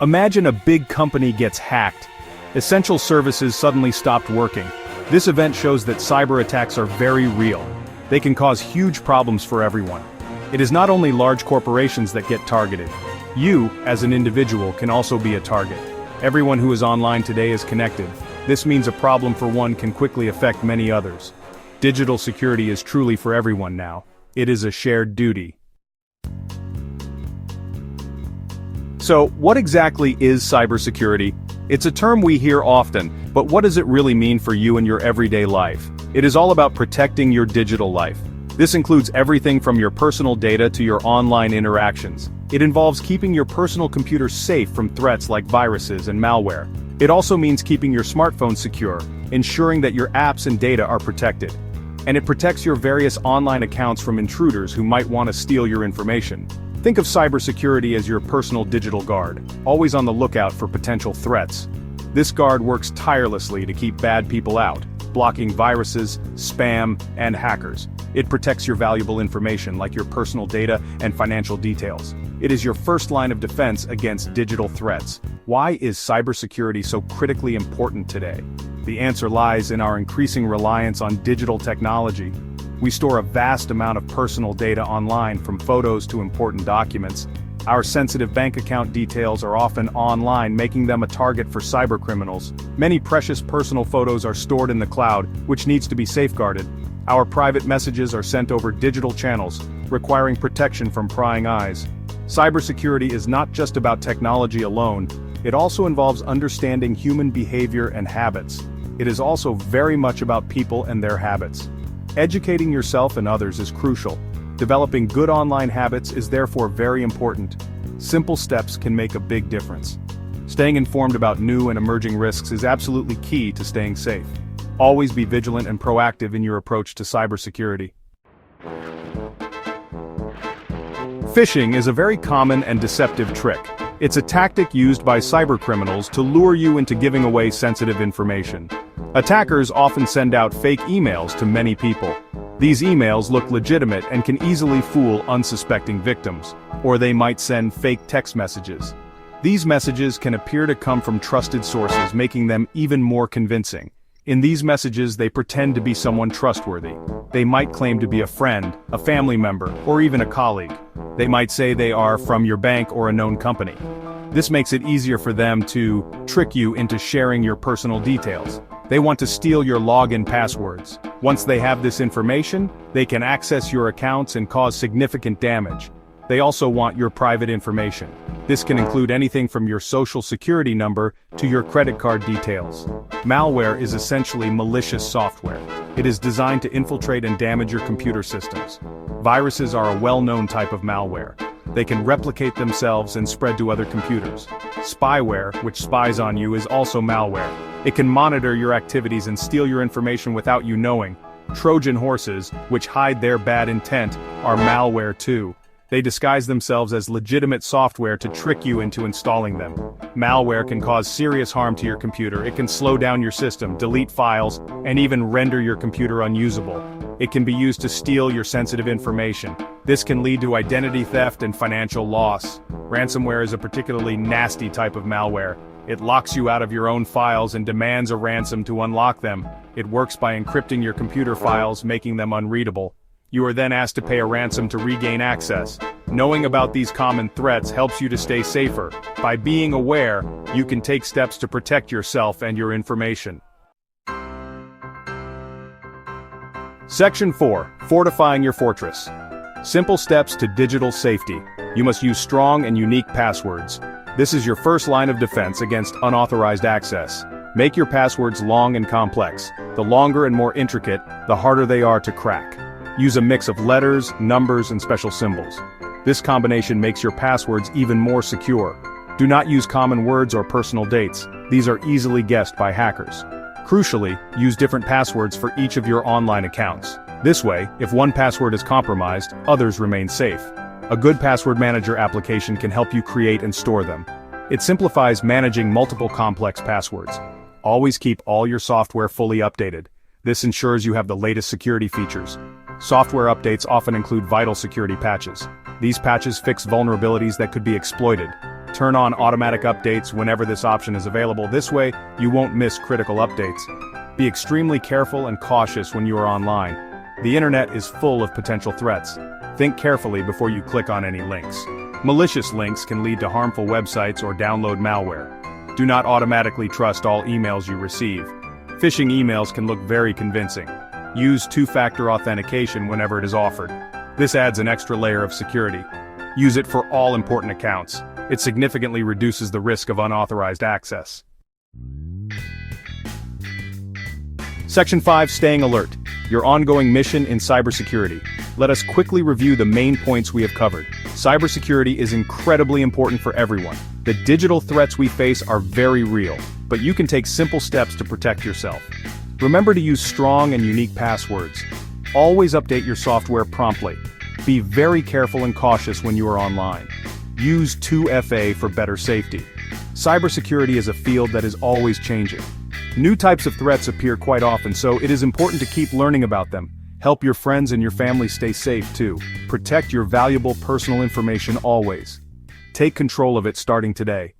Imagine a big company gets hacked. Essential services suddenly stopped working. This event shows that cyber attacks are very real. They can cause huge problems for everyone. It is not only large corporations that get targeted. You, as an individual, can also be a target. Everyone who is online today is connected. This means a problem for one can quickly affect many others. Digital security is truly for everyone now. It is a shared duty. So, what exactly is cybersecurity? It's a term we hear often, but what does it really mean for you in your everyday life? It is all about protecting your digital life. This includes everything from your personal data to your online interactions. It involves keeping your personal computer safe from threats like viruses and malware. It also means keeping your smartphone secure, ensuring that your apps and data are protected. And it protects your various online accounts from intruders who might want to steal your information. Think of cybersecurity as your personal digital guard, always on the lookout for potential threats. This guard works tirelessly to keep bad people out, blocking viruses, spam, and hackers. It protects your valuable information like your personal data and financial details. It is your first line of defense against digital threats. Why is cybersecurity so critically important today? The answer lies in our increasing reliance on digital technology. We store a vast amount of personal data online, from photos to important documents. Our sensitive bank account details are often online, making them a target for cybercriminals. Many precious personal photos are stored in the cloud, which needs to be safeguarded. Our private messages are sent over digital channels, requiring protection from prying eyes. Cybersecurity is not just about technology alone, it also involves understanding human behavior and habits. It is also very much about people and their habits. Educating yourself and others is crucial. Developing good online habits is therefore very important. Simple steps can make a big difference. Staying informed about new and emerging risks is absolutely key to staying safe. Always be vigilant and proactive in your approach to cybersecurity. Phishing is a very common and deceptive trick. It's a tactic used by cybercriminals to lure you into giving away sensitive information. Attackers often send out fake emails to many people. These emails look legitimate and can easily fool unsuspecting victims, or they might send fake text messages. These messages can appear to come from trusted sources, making them even more convincing. In these messages, they pretend to be someone trustworthy. They might claim to be a friend, a family member, or even a colleague. They might say they are from your bank or a known company. This makes it easier for them to trick you into sharing your personal details. They want to steal your login passwords. Once they have this information, they can access your accounts and cause significant damage. They also want your private information. This can include anything from your social security number to your credit card details. Malware is essentially malicious software. It is designed to infiltrate and damage your computer systems. Viruses are a well-known type of malware. They can replicate themselves and spread to other computers. Spyware, which spies on you, is also malware. It can monitor your activities and steal your information without you knowing. Trojan horses, which hide their bad intent, are malware too. They disguise themselves as legitimate software to trick you into installing them. Malware can cause serious harm to your computer. It can slow down your system, delete files, and even render your computer unusable. It can be used to steal your sensitive information. This can lead to identity theft and financial loss. Ransomware is a particularly nasty type of malware. It locks you out of your own files and demands a ransom to unlock them. It works by encrypting your computer files, making them unreadable. You are then asked to pay a ransom to regain access. Knowing about these common threats helps you to stay safer. By being aware, you can take steps to protect yourself and your information. Section 4. Fortifying your fortress. Simple steps to digital safety. You must use strong and unique passwords. This is your first line of defense against unauthorized access. Make your passwords long and complex. The longer and more intricate, the harder they are to crack. Use a mix of letters, numbers, and special symbols. This combination makes your passwords even more secure. Do not use common words or personal dates. These are easily guessed by hackers. Crucially, use different passwords for each of your online accounts. This way, if one password is compromised, others remain safe. A good password manager application can help you create and store them. It simplifies managing multiple complex passwords. Always keep all your software fully updated. This ensures you have the latest security features. Software updates often include vital security patches. These patches fix vulnerabilities that could be exploited. Turn on automatic updates whenever this option is available. This way, you won't miss critical updates. Be extremely careful and cautious when you are online. The internet is full of potential threats. Think carefully before you click on any links. Malicious links can lead to harmful websites or download malware. Do not automatically trust all emails you receive. Phishing emails can look very convincing. Use two-factor authentication whenever it is offered. This adds an extra layer of security. Use it for all important accounts. It significantly reduces the risk of unauthorized access. Section 5. Staying alert. Your ongoing mission in cybersecurity. Let us quickly review the main points we have covered. Cybersecurity is incredibly important for everyone. The digital threats we face are very real, but you can take simple steps to protect yourself. Remember to use strong and unique passwords. Always update your software promptly. Be very careful and cautious when you are online. Use 2FA for better safety. Cybersecurity is a field that is always changing. New types of threats appear quite often, so it is important to keep learning about them. Help your friends and your family stay safe too. Protect your valuable personal information always. Take control of it starting today.